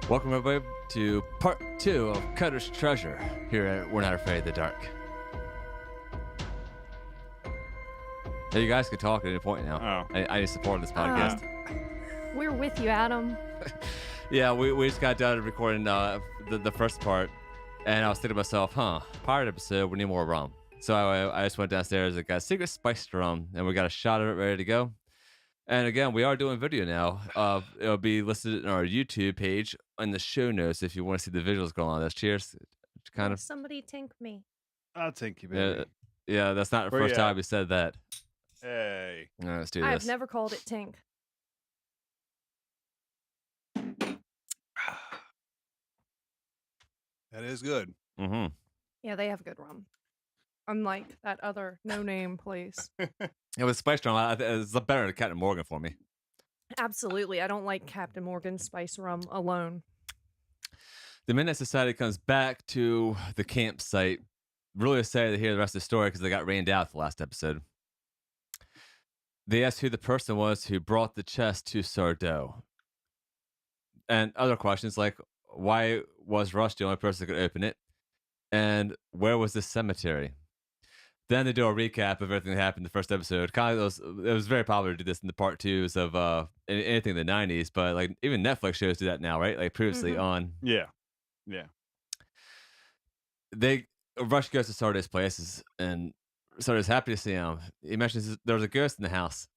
Welcome everybody to part 2 of Cutter's Treasure here at We're Not Afraid of the Dark. Hey, you guys can talk at any point now. Oh. I need support in this podcast. We're with you, Adam. Yeah, we just got done recording the first part, and I was thinking to myself, pirate episode, we need more rum. So I just went downstairs and got a secret spiced rum, and we got a shot of it ready to go. And again, we are doing video now. It'll be listed on our YouTube page in the show notes if you want to see the visuals going on. That's cheers. Kind of. Somebody tink me. I'll take you, baby. Yeah, that's not the Where first you time at? we said that. Hey. All right, let's do I've this. never called it tink. That is good. Mm-hmm. Yeah, they have good rum. Unlike that other no-name place. It was spiced rum. It's better than Captain Morgan for me. Absolutely. I don't like Captain Morgan's spice rum alone. The Midnight Society comes back to the campsite. Really excited to hear the rest of the story because they got rained out the last episode. They asked who the person was who brought the chest to Sardo. And other questions like, why was Rush the only person who could open it? And where was this cemetery? Then they do a recap of everything that happened in the first episode. Kind of it was very popular to do this in the part twos of anything in the 90s, but like even Netflix shows do that now, right? Like previously on. Yeah. Rush goes to Sardo's places, and Sardo's happy to see him. He mentions there was a ghost in the house.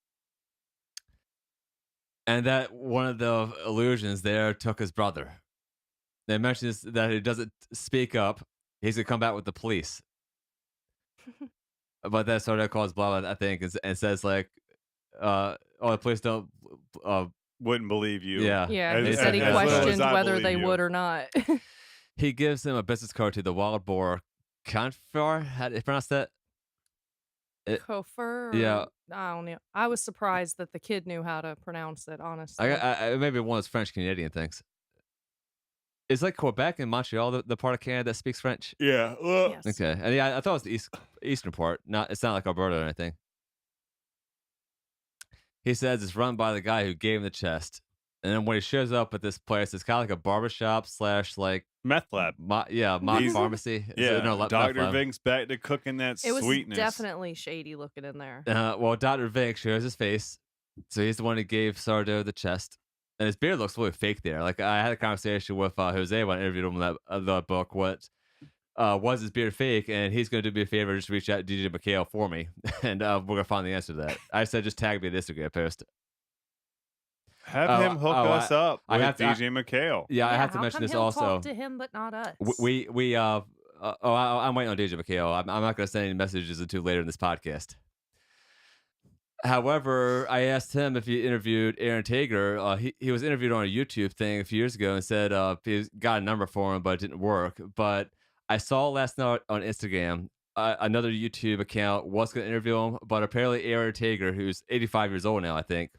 And that one of the illusions there took his brother. They mentions that he doesn't speak up. He's going to come back with the police. But that sort of calls blah, I think, and says like, the police don't... Wouldn't believe you. Yeah. Yeah, he As- said he as little as questioned I whether believe they you. would or not. He gives him a business card to the Wild Boar Confar. How do you pronounce that? Kofer? Yeah. I don't know. I was surprised that the kid knew how to pronounce it, honestly. I maybe one of those French Canadian things. Is like Quebec and Montreal the part of Canada that speaks French? Yeah. Yes. Okay, and yeah, I thought it was the eastern part. It's not like Alberta or anything. He says it's run by the guy who gave him the chest, and then when he shows up at this place, it's kind of like a barbershop / like Meth lab. mock pharmacy. Dr. Vink's back to cooking that It was sweetness. definitely shady looking in there. Well, Dr. Vink shows his face, so he's the one who gave Sardo the chest. And his beard looks really fake there. Like I had a conversation with Jose when I interviewed him in that book. What was his beard fake? And he's going to do me a favor, just reach out to DJ McHale for me, and we're going to find the answer to that. I said just tag me an Instagram post. Have him hook us up I with have to- DJ McHale. Yeah, I have to how mention come this he'll also. talk to him, but not us. I'm waiting on DJ McHale. I'm not going to send any messages until later in this podcast. However, I asked him if he interviewed Aaron Tager. He was interviewed on a YouTube thing a few years ago and said he got a number for him, but it didn't work. But I saw last night on Instagram another YouTube account was going to interview him, but apparently Aaron Tager, who's 85 years old now, I think,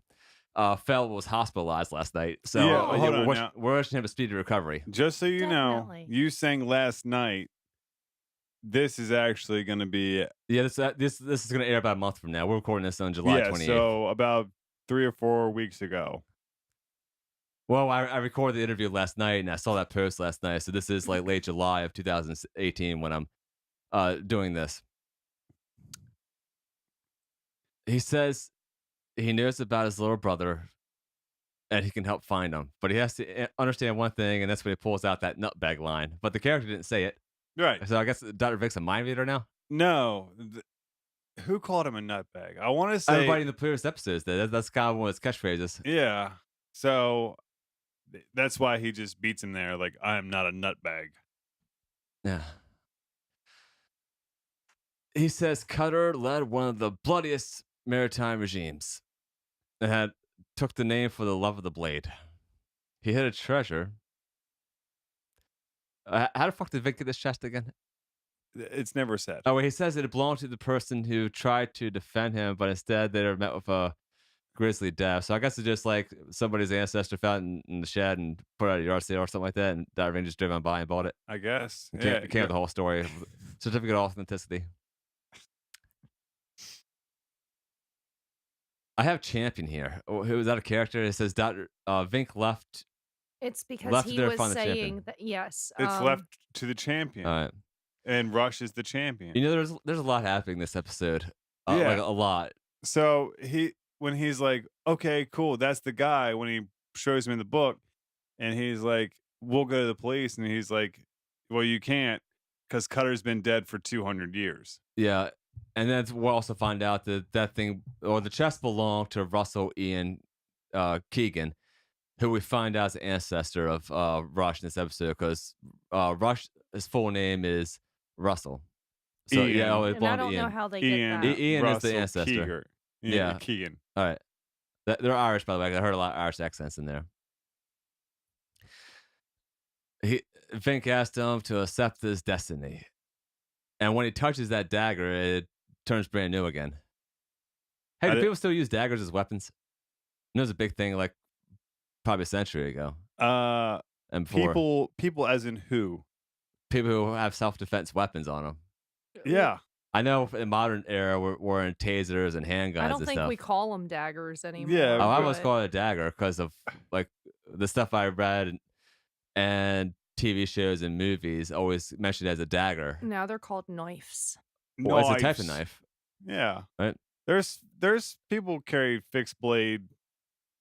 was hospitalized last night. So Yeah, hold on now. we're wishing him a speedy recovery. Just so you know, Definitely. you sang last night. This is actually going to be Yeah, this is going to air about a month from now. We're recording this on July 28th. so about 3 or 4 weeks ago. Well, I recorded the interview last night, and I saw that post last night. So this is like late July of 2018 when I'm doing this. He says he knows about his little brother, and he can help find him. But he has to understand one thing, and that's when he pulls out that nutbag line. But the character didn't say it. Right. So I guess Dr. Vic's a mind reader now? No. Who called him a nutbag? I want to say Everybody in the previous episodes did. That's kind of one of his catchphrases. Yeah. So that's why he just beats him there like, I am not a nutbag. Yeah. He says Cutter led one of the bloodiest maritime regimes and took the name for the love of the blade. He hid a treasure. How the fuck did Vic get this chest again? It's never said. Oh, he says it belonged to the person who tried to defend him, but instead they were met with a grisly death. So I guess it's just like somebody's ancestor found it in the shed and put it at a yard sale or something like that, and Dr. Ving just driven by and bought it. I guess. You can't have the whole story. Certificate of authenticity. I have Champion here. Who is that a character? It says Dr. Vink left It's because Left he there to was find the champion. saying that yes, It's left to the All champion, right. and Rush is the champion. You know, there's a lot happening this episode. Like Yeah. a lot. So when he's like, okay, cool, that's the guy. When he shows him in the book, and he's like, we'll go to the police, and he's like, well, you can't, because Cutter's been dead for 200 years. Yeah. And then we'll also find out that that thing or the chest belonged to Russell Ian Keegan, who we find out is the ancestor of Rush in this episode because Rush, his full name is Russell. So yeah, Ian, oh, it and I belonged to don't know Ian. how they get Ian, that. Ian is the Russell ancestor. Keegan. Yeah. Keegan. All right. They're Irish, by the way. I heard a lot of Irish accents in there. Vink asked him to accept his destiny. And when he touches that dagger, it turns brand new again. Hey, I do di- people still use daggers as weapons? It was a big thing like probably a century ago and before. People as in who? People who have self-defense weapons on them. Yeah. I know in modern era we're in tasers and handguns I don't and think stuff. we call them daggers anymore. Yeah, Oh, I but- always call it a dagger because of like the stuff I read and TV shows and movies always mentioned it as a dagger. Now they're called knives. Well, it's a type of Knives. knife. Yeah. Right. There's people carry fixed blade.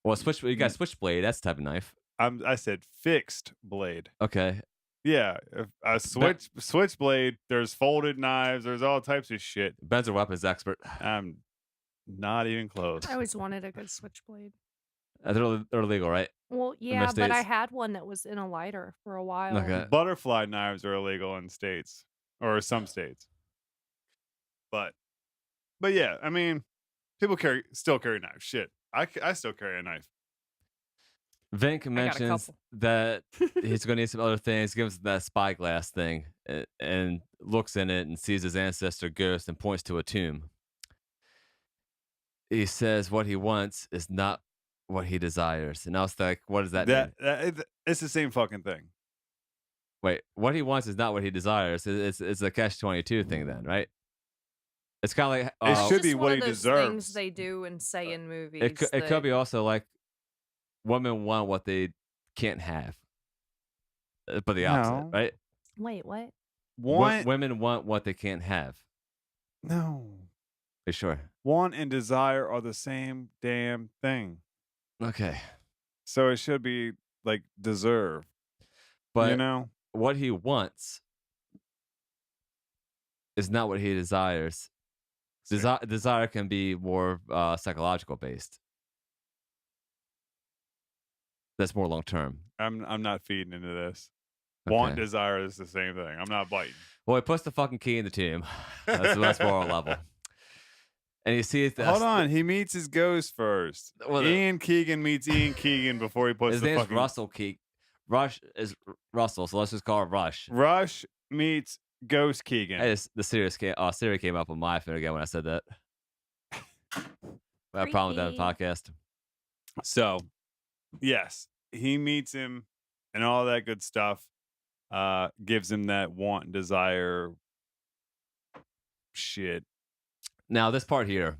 Well, you got switchblade. That's the type of knife. I said fixed blade. Okay. Yeah, a switchblade. There's folded knives. There's all types of shit. Ben's a weapons expert. I'm not even close. I always wanted a good switchblade. They're illegal, right? Well, most yeah, but I states. had one that was in a lighter for a while. Okay. Butterfly knives are illegal in states or some states. But yeah, I mean, people still carry knives. Shit, I still carry a knife. Vink mentions couple. that he's going to need some other things. Gives that spyglass thing and looks in it and sees his ancestor ghost and points to a tomb. He says what he wants is not what he desires. And I was like, what does that mean? It's the same fucking thing. Wait, what he wants is not what he desires. It's a catch-22 thing then, right? It's kind of like It It's should be just what one he of those deserves. things they do and say in movies. it that- could be also like women want what they can't have, but the opposite, No. right? Wait, what? Women want what they can't have. No. Are you sure? Want and desire are the same damn thing. Okay, So it should be like deserve. but You know? what he wants is not what he desires. Desire can be more psychological based. That's more long term. I'm not feeding into this. Want, Okay. desire is the same thing. I'm not biting. Well, he puts the fucking key in the tomb. That's moral level. And you see it. Hold on. He meets his ghost first. Well, Ian Keegan meets Ian Keegan before he puts His the name's fucking... Russell Keek. Rush is Russell, so let's just call it Rush. Rush meets Ghost Keegan. Hey, the Siri came up on my phone again when I said that. I have a problem with that in the podcast. So, yes, he meets him and all that good stuff. Gives him that want and desire shit. Now, this part here,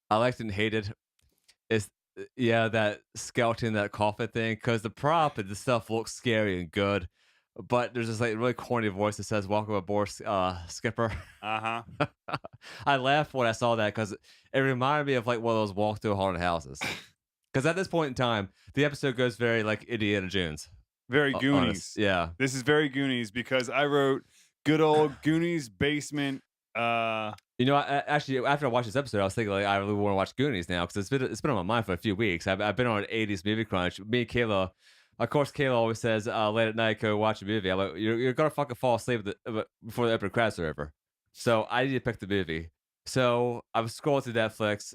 I liked and hated. Is that skeleton, that coffin thing, because the prop and the stuff looks scary and good, but there's this like really corny voice that says "Welcome aboard, Skipper." Uh-huh. I laughed when I saw that because it reminded me of like one of those walk through haunted houses. Because at this point in time, the episode goes very like Indiana Jones. Very Goonies. Honest. Yeah. This is very Goonies because I wrote good old Goonies basement. You know, actually, after I watched this episode, I was thinking like I really want to watch Goonies now because it's been on my mind for a few weeks. I've been on an 80s movie crunch. Me and Kayla, of course, Kayla always says late at night go watch a movie. I'm like, you're gonna fucking fall asleep before the opening credits are over. So I need to pick the movie. So I was scrolling through Netflix.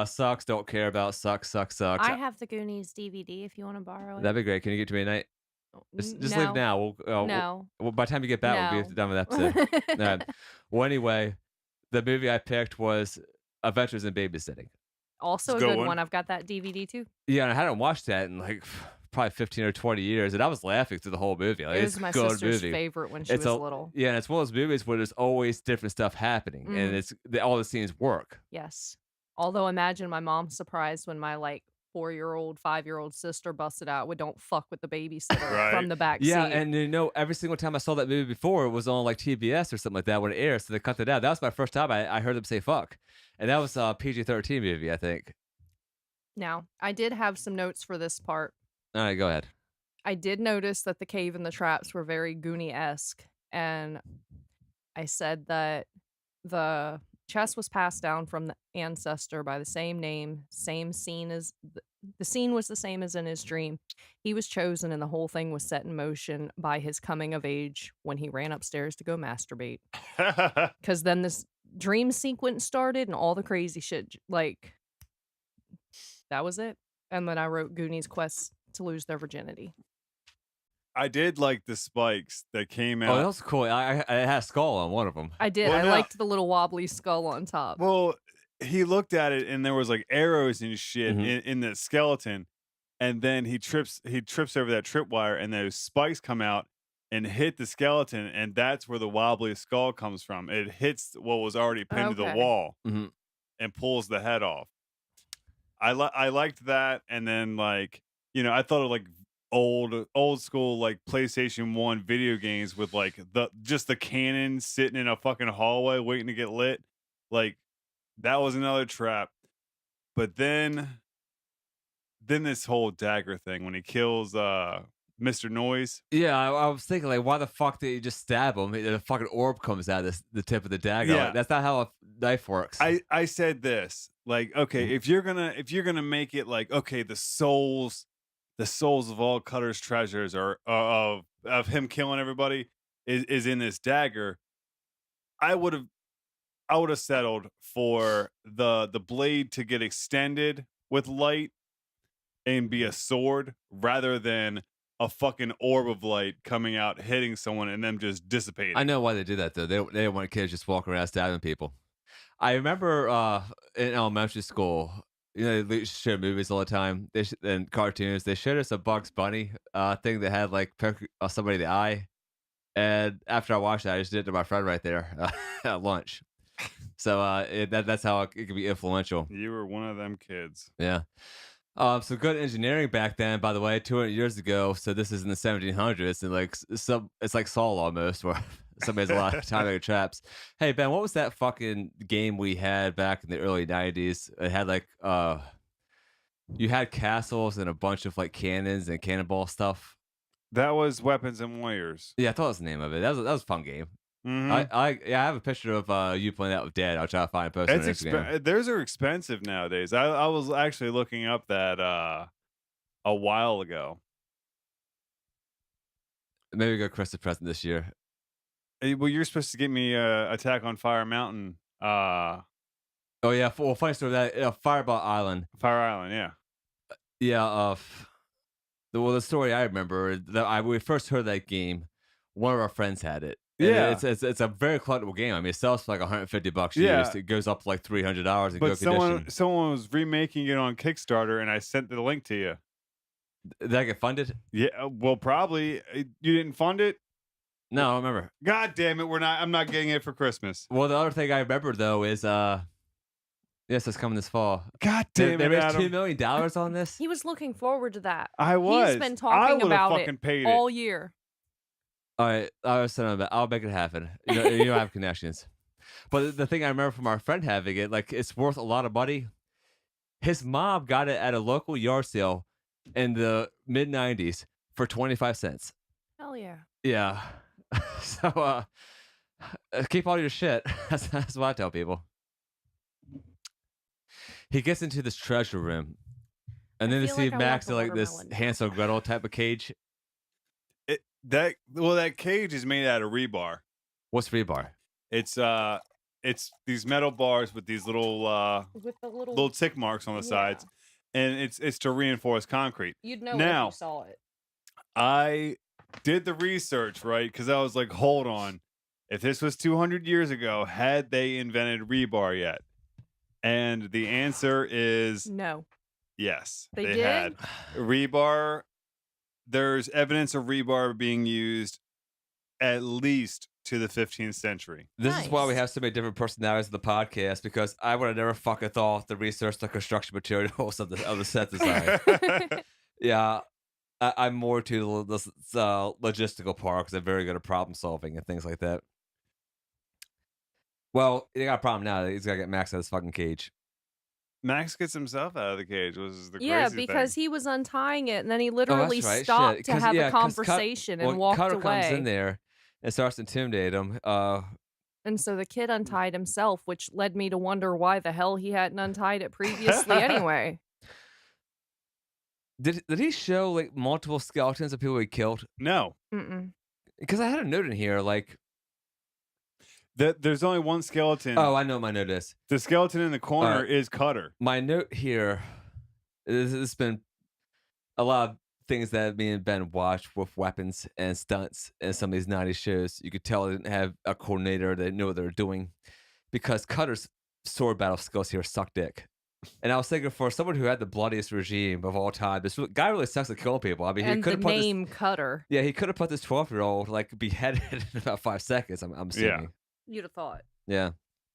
Sucks. Don't care about. Sucks. Sucks. I have the Goonies DVD if you want to borrow it. That'd be great. Can you get it to me tonight? Just no. leave now. No. By the time you get back, we'll be done with the episode. All right. Well, anyway, the movie I picked was Adventures in Babysitting. Also It's a a good good one. one. I've got that DVD too. Yeah, and I hadn't watched that in like probably 15 or 20 years, and I was laughing through the whole movie. Like, It it's was my a good sister's movie. favorite when she It's was little. Yeah, and it's one of those movies where there's always different stuff happening, and all the scenes work. Yes. Although imagine my mom's surprised when my like 4-year-old, 5-year-old sister busted out with "Don't fuck with the babysitter" Right. from the back Yeah, seat. and every single time I saw that movie before, it was on like TBS or something like that when it aired, so they cut it out. That was my first time I heard them say fuck, and that was a PG-13 movie, I think. Now, I did have some notes for this part. All right, go ahead. I did notice that the cave and the traps were very Goonie-esque, and I said that the chest was passed down from the ancestor by the same name, same scene as the scene was the same as in his dream. He was chosen, and the whole thing was set in motion by his coming of age when he ran upstairs to go masturbate. Because then this dream sequence started, and all the crazy shit, like, that was it. And then I wrote Goonies quest to lose their virginity. I did like the spikes that came Oh, that out. was cool. I had a skull on one of them. I did. Well, I no. liked the little wobbly skull on top. Well, he looked at it and there was like arrows and shit Mhm. in the skeleton, and then he trips over that tripwire, and those spikes come out and hit the skeleton, and that's where the wobbly skull comes from. It hits what was already pinned to the Okay. wall Mhm. and pulls the head off. I liked that, and then like I thought of like old school like PlayStation 1 video games with like the cannon sitting in a fucking hallway waiting to get lit. Like that was another trap. But then this whole dagger thing when he kills Mr. Noise. Yeah, I was thinking, like, why the fuck did you just stab him? The fucking orb comes out of the tip of the dagger. Yeah. Like, that's not how a knife works. I said this, like, okay, if you're gonna make it like, okay, the souls of all Cutter's treasures are of him killing everybody is in this dagger. I would have settled for the blade to get extended with light and be a sword rather than a fucking orb of light coming out, hitting someone, and them just dissipating. I know why they do that, though. They don't want kids just walking around stabbing people. I remember in elementary school, they show movies all the time and cartoons. They showed us a Bugs Bunny thing that had, like, poke somebody in the eye. And after I watched that, I just did it to my friend right there at lunch. So that's how it can be influential. You were one of them kids. Yeah. So good engineering back then, by the way, 200 years ago. So this is in the 1700s, and like it's like Saul almost, where somebody has a lot of time making traps. Hey Ben, what was that fucking game we had back in the early 90s? It had like you had castles and a bunch of like cannons and cannonball stuff. That was Weapons and Warriors. Yeah, I thought that was the name of it. That was a fun game. Mhm. I have a picture of you playing that with Dad. I'll try to find a post on It's Instagram. those are expensive nowadays. I was actually looking up that a while ago. Maybe we go Christmas present this year. Well, you're supposed to get me Attack on Fire Mountain, Oh yeah, well, funny story that Fireball Island. Fire Island. Yeah. Yeah, the story I remember that we first heard that game, one of our friends had it. And Yeah. it's a very collectible game. I mean, it sells for like $150 Yeah. used. It goes up to like $300 in But good condition. someone was remaking it on Kickstarter, and I sent the link to you. Did that get funded? Yeah. Well, probably you didn't fund it. No, I don't remember. God damn it! I'm not getting it for Christmas. Well, the other thing I remember though is yes, it's coming this fall. God They damn it, raised Adam. $2 million on this. He was looking forward to that. I was. He's been I talking would've about fucking it paid all year. All right, I was telling about. I'll make it happen. You don't have connections, but the thing I remember from our friend having it, like it's worth a lot of money. His mom got it at a local yard sale in the mid '90s for 25 cents. Hell yeah. Yeah, so keep all your shit. That's what I tell people. He gets into this treasure room, and then I you feel see like I want Max the in like this watermelon now. Hansel and Gretel type of cage. That cage is made out of rebar. What's rebar? It's these metal bars with these little With the little tick marks on the sides, and it's to reinforce concrete. You'd know Now- if you saw it. I did the research, right? Because I was like, hold on. If this was 200 years ago, had they invented rebar yet? And the answer is No. yes. They They did? had rebar. There's evidence of rebar being used at least to the 15th century. This is why we Nice. have so many different personalities of the podcast, because I would have never fucking thought to research the construction materials of the set design. Yeah, I'm more to the logistical part because I'm very good at problem solving and things like that. Well, they got a problem now. He's got to get Max out of his fucking cage. Max gets himself out of the cage, which is the Yeah, crazy because thing. he was untying it, and then he Oh, literally that's right. stopped Shit. to have a 'Cause conversation and walked Cutter comes in away. there and starts to intimidate him. And so the kid untied himself, which led me to wonder why the hell he hadn't untied it previously anyway. Did he show like multiple skeletons of people he killed? No, Mm-mm. Because I had a note in here like, there's only one skeleton. oh, I know my note is. The skeleton in the corner is Cutter. My note here, this has been a lot of things that me and Ben watched with weapons and stunts in some of these 90s shows. You could tell they didn't have a coordinator that knew what they were doing because Cutter's sword battle skills here suck dick. And I was thinking, for someone who had the bloodiest regime of all time, this guy really sucks at killing people. I mean, he And could the have put name Cutter. he could have put this 12-year-old like beheaded in about 5 seconds. I'm assuming. You'd have thought. Yeah.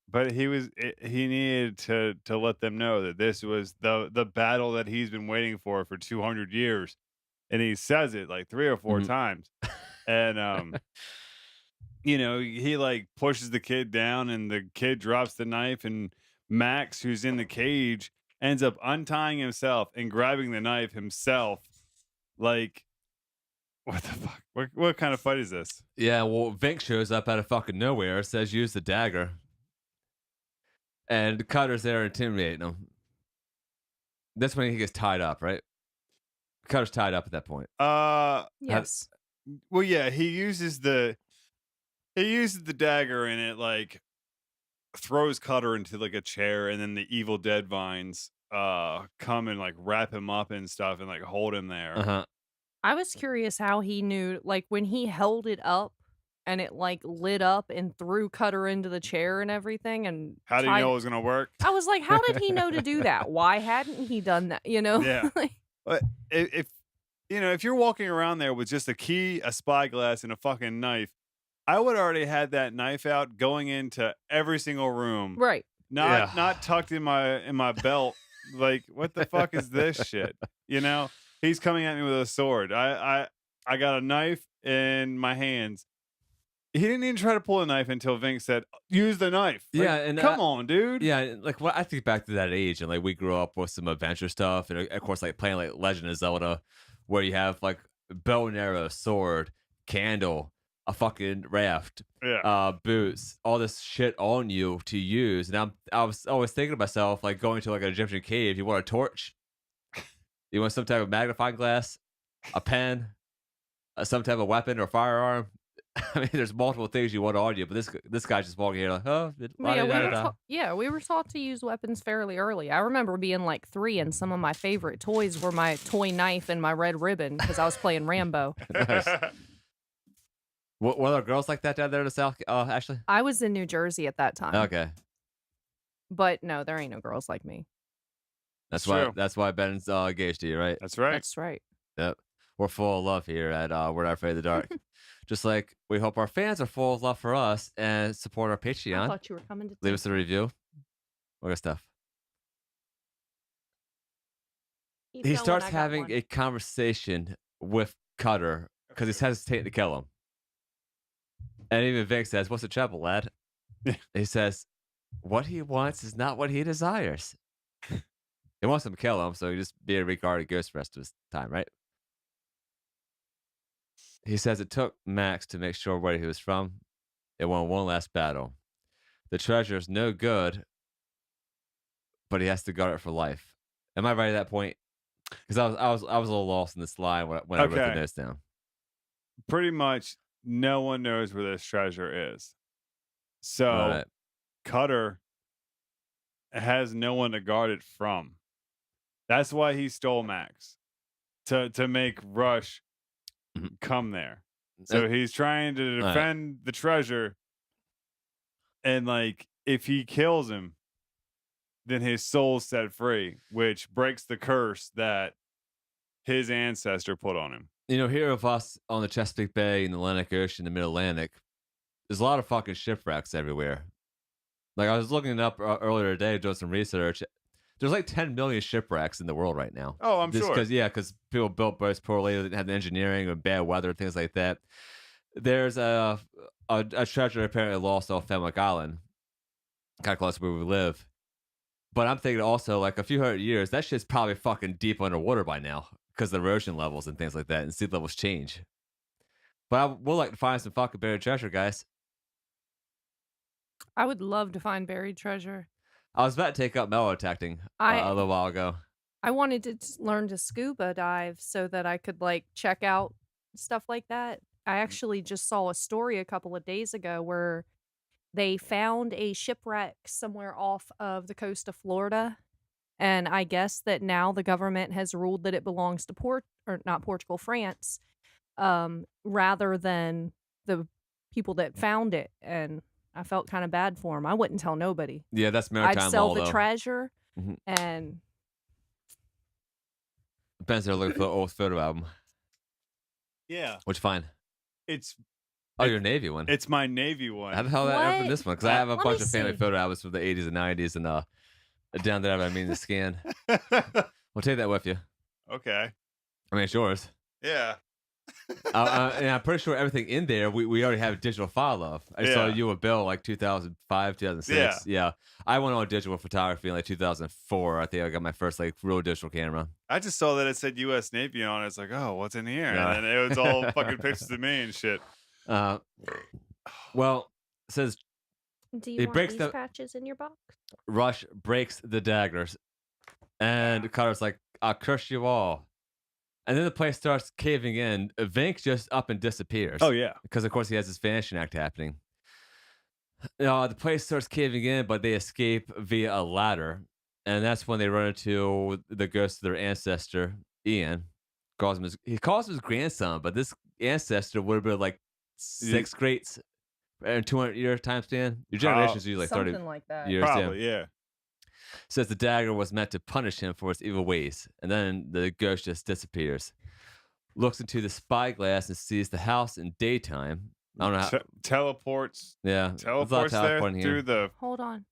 But he needed to let them know that this was the battle that he's been waiting for 200 years, and he says it like 3 or 4 Mhm. times, and he like pushes the kid down, and the kid drops the knife, and Max, who's in the cage, ends up untying himself and grabbing the knife himself. Like, what the fuck? What kind of fight is this? Yeah. Well, Vink shows up out of fucking nowhere, says use the dagger, and Cutter's there intimidating him. That's when he gets tied up, right? Cutter's tied up at that point. Yes. Well, yeah, he uses the dagger, and it like throws Cutter into like a chair, and then the Evil Dead vines come and like wrap him up and stuff and like hold him there. Uh-huh. I was curious how he knew, like, when he held it up and it, like, lit up and threw Cutter into the chair and everything and How do you know it was gonna work? I was like, how did he know to do that? Why hadn't he done that, you know? Yeah. Like, But if you're walking around there with just a key, a spyglass, and a fucking knife, I would already had that knife out going into every single room. right. Not tucked in my belt. Like, what the fuck is this shit? He's coming at me with a sword. I got a knife in my hands. He didn't even try to pull a knife until Vink said, "Use the knife." Like, Yeah, and come on, dude. Yeah, like what I think back to that age, and like we grew up with some adventure stuff, and of course, like playing like Legend of Zelda, where you have like bow and arrow, sword, candle, a fucking raft, Yeah. boots, all this shit on you to use. And I was always thinking to myself, like going to like an Egyptian cave, you want a torch, you want some type of magnifying glass, a pen, some type of weapon or firearm. I mean, there's multiple things you want on you, but this guy's just walking here like, oh, But yeah, la-di-da-da-da. we were taught to use weapons fairly early. I remember being like 3, and some of my favorite toys were my toy knife and my red ribbon because I was playing Rambo. Nice. Were there girls like that down there in the South, Ashley? I was in New Jersey at that time. Okay, But no, there ain't no girls like me. that's True. why Ben's engaged to you, right? That's right. That's right. Yep. We're full of love here at We're Not Afraid of the Dark. Just like we hope our fans are full of love for us and support our I Patreon. thought you were coming to Leave us a review. What good stuff. keep He going, starts I got having one. a conversation with Cutter because he's hesitating to kill him. And even Vic says, "What's the trouble, lad?" He says, "What he wants is not what he desires." He wants him to kill him, so he just be a regarded ghost the rest of his time, right? He says it took Max to make sure where he was from. It won one last battle. The treasure is no good, but he has to guard it for life. Am I right at that point? Because I was a little lost in this line when I wrote the Okay. notes down. Pretty much no one knows where this treasure is. So All right. Cutter has no one to guard it from. That's why he stole Max to make Rush Mhm. come there. So he's trying to right. defend the treasure, and like if he kills him, then his soul's set free, which breaks the curse that his ancestor put on him. You know, here of us on the Chesapeake Bay in the Atlantic Ocean, the Mid Atlantic, there's a lot of fucking shipwrecks everywhere. Like I was looking it up earlier today, doing some research. There's like 10 million shipwrecks in the world right now. Oh, I'm Just sure. because people built boats poorly, they didn't have the engineering or bad weather, things like that. There's a treasure apparently lost off Fenwick Island, kind of close to where we live. But I'm thinking also like a few hundred years, that shit's probably fucking deep underwater by now because the erosion levels and things like that, and sea levels change. But I would like to find some fucking buried treasure, guys. I would love to find buried treasure. I was about to take up mellow detecting a I little while ago. I wanted to learn to scuba dive so that I could like check out stuff like that. I actually just saw a story a couple of days ago where they found a shipwreck somewhere off of the coast of Florida. And I guess that now the government has ruled that it belongs to or not Portugal, France, rather than the people that found it. And I felt kind of bad for them. I wouldn't tell nobody. Yeah, that's I'd maritime sell law, the though. treasure Mhm. and Depends if they're looking for an old photo album. Yeah. Which fine. It's Oh, your Navy one. it's my Navy one. How the hell did I open What? this one? Because I have a Let bunch me of family see. photo albums from the 80s and 90s, and down there I mean to scan. We'll take that with you. Okay. I mean, it's yours. Yeah. And I'm pretty sure everything in there we already have a digital file of. I saw Yeah. you a bill like 2005, 2006. Yeah. I went on digital photography in like 2004. I think I got my first like real digital camera. I just saw that it said U.S. Navy on it. It's like, oh, what's in here? Yeah. And then it was all fucking pictures of me and shit. Well, it says Do It you want breaks these the- patches in your box? Rush breaks the daggers. And Cutter's like, I'll crush you all. And then the place starts caving in. Vink just up and disappears. Oh, yeah. Because, of course, he has this vanishing act happening. The place starts caving in, but they escape via a ladder. And that's when they run into the ghost of their ancestor, Ian. He calls him his grandson, but this ancestor would have been like 6 greats in 200-year time span. Your generation is usually like 30 Something like that. years. Yeah. Probably, yeah. Says the dagger was meant to punish him for his evil ways, and then the ghost just disappears. Looks into the spyglass and sees the house in daytime. I don't know how. Teleports. Yeah, there's a lot of Teleports there teleporting here. through the. Hold on.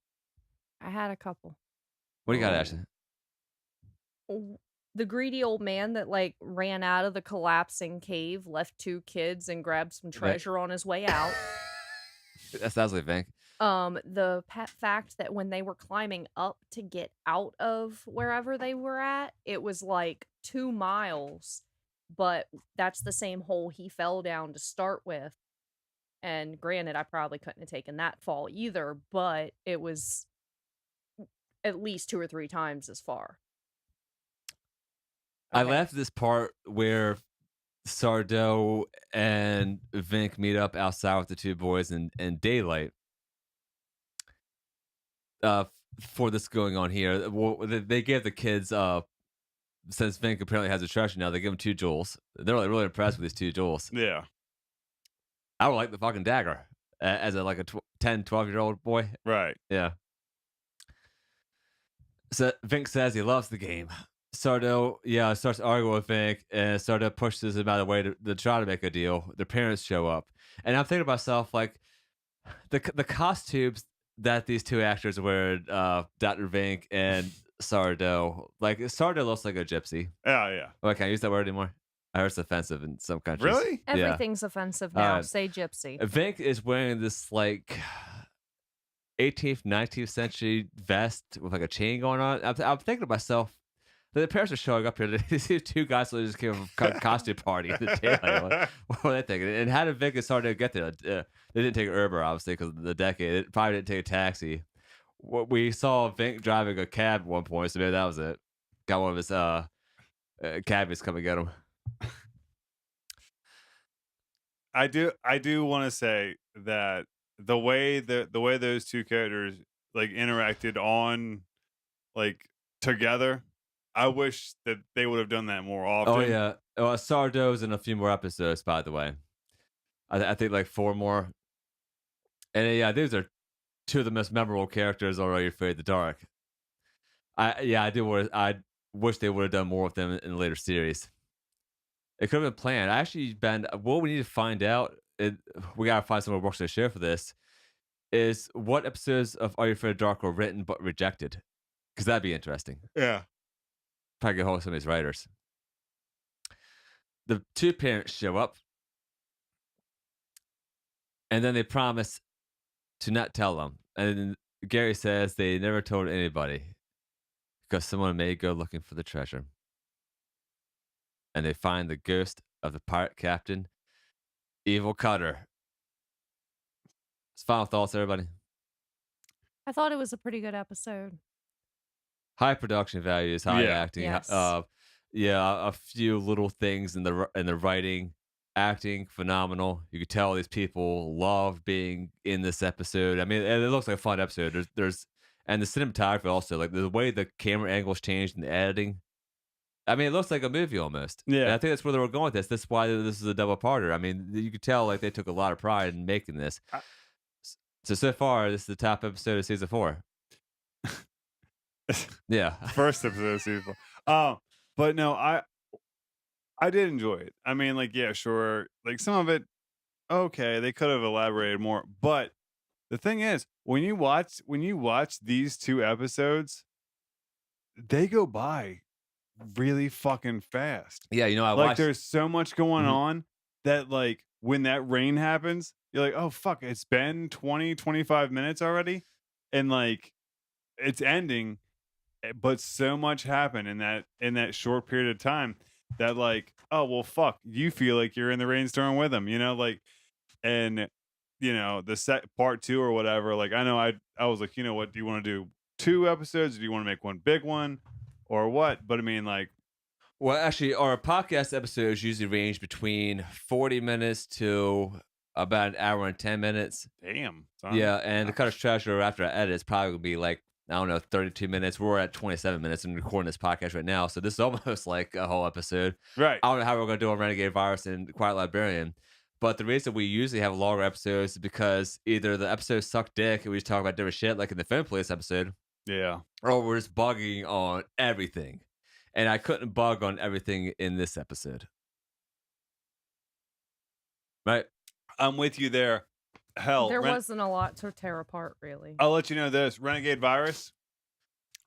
I had a couple. What do you got, Ashley? The greedy old man that like ran out of the collapsing cave, left 2 kids, and grabbed some treasure on his way out. That sounds like Vink. The fact that when they were climbing up to get out of wherever they were at, it was like 2 miles, but that's the same hole he fell down to start with. And granted, I probably couldn't have taken that fall either, but it was at least 2 or 3 times as far. I Okay. left this part where Sardo and Vink meet up outside with the 2 boys in daylight. For this going on here, they gave the kids since Vink apparently has a treasure now, they give him 2 jewels. They're really impressed with these 2 jewels. Yeah. I would like the fucking dagger as a 10, 12-year-old boy. Right. Yeah. So Vink says he loves the game. Sardo, starts arguing with Vink, and Sardo pushes him out of the way to try to make a deal. Their parents show up, and I'm thinking to myself, like, the costumes that these 2 actors wear, Dr. Vink and Sardo, like, Sardo looks like a gypsy. Yeah, yeah. Oh, I can't use that word anymore. I heard it's offensive in some countries. Really? Yeah. Everything's offensive now. Say gypsy. Vink is wearing this like 18th, 19th century vest with like a chain going on. I'm thinking to myself, the parents are showing up here. These 2 guys that just came from a costume party in the daylight. What were they thinking? And how did Vink and Sardo get there? They didn't take an Uber, obviously, because of the decade. They probably didn't take a taxi. We saw Vink driving a cab at one point, so maybe that was it. Got one of his cabbies come and get him. I do want to say that the way those 2 characters like interacted on like together, I wish that they would have done that more often. Oh yeah, Sardo's in a few more episodes, by the way. I think like 4 more. And yeah, these are 2 of the most memorable characters already. Afraid of the Dark. I wish they would have done more with them in the later series. It could have been planned. Actually, Ben, what we need to find out we gotta find someone who works on the show for this. Is what episodes of Are You Afraid of the Dark were written but rejected? Because that'd be interesting. Yeah. Probably get hold of some of these writers. The two parents show up, and then they promise to not tell them. And Gary says they never told anybody because someone may go looking for the treasure. And they find the ghost of the pirate captain, Evil Cutter. Final thoughts, everybody. I thought it was a pretty good episode. High production values, high Yeah. acting. Yes. Yeah, a few little things in the writing, acting phenomenal. You could tell these people love being in this episode. I mean, and it looks like a fun episode. There's and the cinematography also, like the way the camera angles changed and the editing. I mean, it looks like a movie almost. And Yeah. I think that's where they were going with this. That's why this is a double parter. I mean, you could tell like they took a lot of pride in making this. I- So far, this is the top episode of season 4. Yeah. First episode of season 4. But no, I did enjoy it. I mean, like, yeah, sure. Like some of it, okay, they could have elaborated more. But the thing is, when you watch these 2 episodes, they go by really fucking fast. Yeah, you know, I Like watched. there's so much going Mhm. on that like when that rain happens, you're like, oh fuck, it's been 20, 25 minutes already. And like it's ending, but so much happened in that short period of time that like, oh well fuck, you feel like you're in the rainstorm with them, you know, like and the set part 2 or whatever, like I know I was like, you know what, do you want to do 2 episodes? Do you want to make one big one or what? But I mean like Well, actually, our podcast episodes usually range between 40 minutes to about an hour and 10 minutes. damn, son. Yeah, and the Cutter's Treasure after I edit is probably gonna be like, I don't know, 32 minutes. We're at 27 minutes and recording this podcast right now, so this is almost like a whole episode. Right. I don't know how we're gonna do on Renegade Virus and Quiet Librarian, but the reason we usually have longer episodes is because either the episodes suck dick and we just talk about different shit, like in the Film Police episode, Yeah. or we're just bugging on everything. And I couldn't bug on everything in this episode. Right? I'm with you there. Hell, There wasn't a lot to tear apart, really. I'll let you know this Renegade Virus.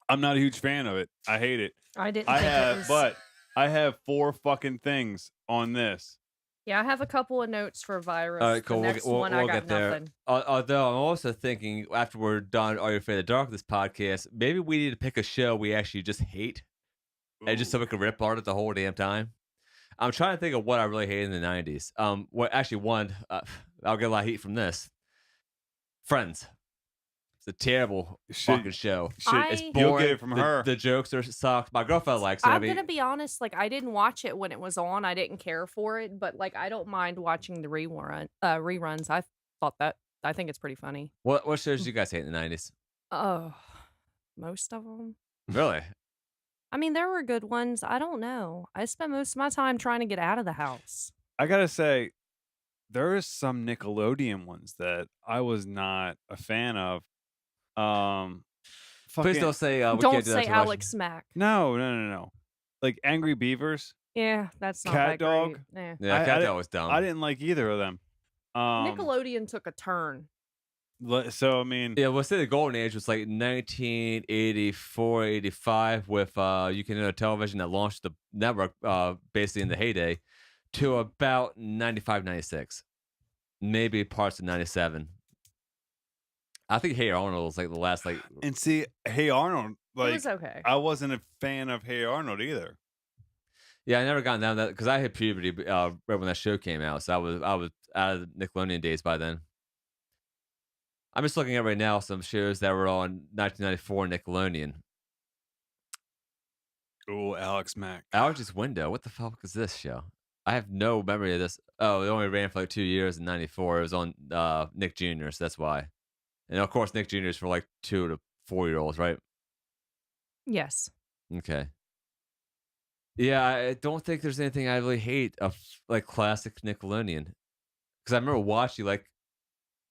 I'm not a huge fan of it. I hate it. I didn't I think it have, was. but I have 4 fucking things on this. Yeah, I have a couple of notes for Virus. All right, cool. The next one, I we'll got get there. nothing. Although I'm also thinking after we're done Are You Afraid of the Dark, this podcast, maybe we need to pick a show we actually just hate. And just so we can rip on it the whole damn time. I'm trying to think of what I really hated in the 90s. I'll get a lot of heat from this. Friends. It's a terrible fucking show. It's I- boring. You'll get it from her. The jokes are sucked. My girlfriend likes it. I'm gonna be honest, like I didn't watch it when it was on. I didn't care for it, but like I don't mind watching the reruns. I think it's pretty funny. What shows did you guys hate in the 90s? Oh, most of them. Really? I mean, there were good ones. I don't know. I spent most of my time trying to get out of the house. I gotta say, there is some Nickelodeon ones that I was not a fan of. Please Fucking, don't say we Don't can't do that say too much. Alex Mack. no. Like Angry Beavers. Yeah, that's not Cat that Dog? great. Eh. Yeah, I Cat di- Dog was dumb. I didn't like either of them. Nickelodeon took a turn. So I mean, Yeah, we'll say the golden age was like 1984, 85 with You Can Know Television that launched the network basically in the heyday to about 95, 96. Maybe parts of 97. I think Hey Arnold was like the last like and see, Hey Arnold, It like was okay. I wasn't a fan of Hey Arnold either. yeah, I never got down that because I hit puberty right when that show came out, so I was out of the Nickelodeon days by then. I'm just looking at right now some shows that were on 1994 Nickelodeon. Oh, Alex Mack. Allergy's Window. What the fuck is this show? I have no memory of this. Oh, it only ran for like 2 years in '94. It was on Nick Jr., so that's why. And of course, Nick Jr. is for like 2 to 4-year-olds, right? Yes. Okay. Yeah, I don't think there's anything I really hate of like classic Nickelodeon because I remember watching like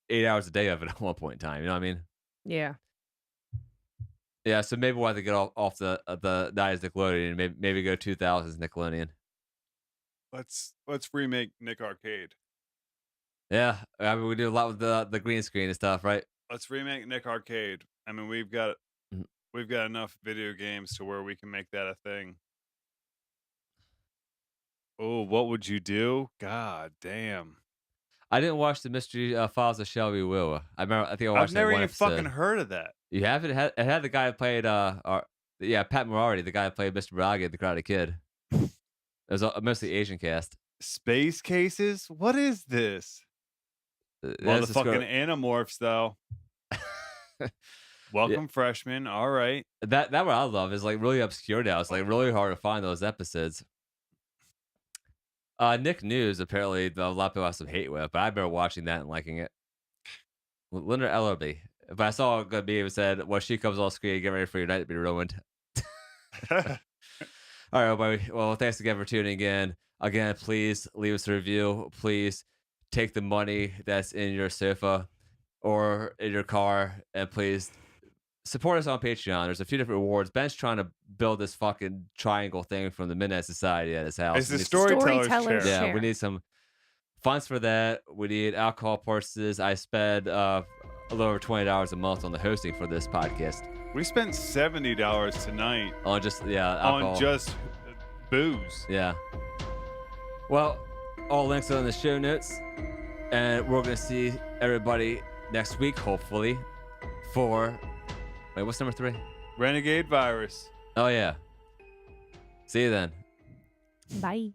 8 hours a day of it at one point in time. You know what I mean? Yeah. Yeah, so maybe we'll have to get off the 90s Nickelodeon and maybe go 2000s Nickelodeon. Let's remake Nick Arcade. Yeah, I mean, we do a lot with the green screen and stuff, right? Let's remake Nick Arcade. I mean, Mhm. we've got enough video games to where we can make that a thing. Oh, what would you do? God damn. I didn't watch the Mystery Files of Shelby Will. I remember. I think I I've watched like never one even fucking episode. heard of that. You have it? It had the guy who played yeah, Pat Morardi, the guy who played Mr. Miyagi in The Karate Kid. It was a mostly Asian cast. Space cases? What is this? That's just Motherfucking Animorphs, though. yeah, Welcome, freshmen. All right. that what I love is like really obscure now. It's like really hard to find those episodes. Nick News apparently a lot of people have some hate with, but I remember watching that and liking it. Linda Ellerby. But I saw a good meme that said, "When she comes on screen, get ready for your night to be ruined." All right, everybody. Well, thanks again for tuning in. Again, please leave us a review. Please take the money that's in your sofa or in your car, and please support us on Patreon. There's a few different rewards. Ben's trying to build this fucking triangle thing from the Midnight Society at his house. It's the We need storyteller's Storyteller's chair. yeah, chair. we need some funds for that. We need alcohol purchases. I spend a little over $20 a month on the hosting for this podcast. We spent $70 tonight On just alcohol. on just booze. Yeah. Well, all links are in the show notes, and we're gonna see everybody next week, hopefully. For wait, what's number 3? Renegade virus. Oh yeah. See you then. Bye.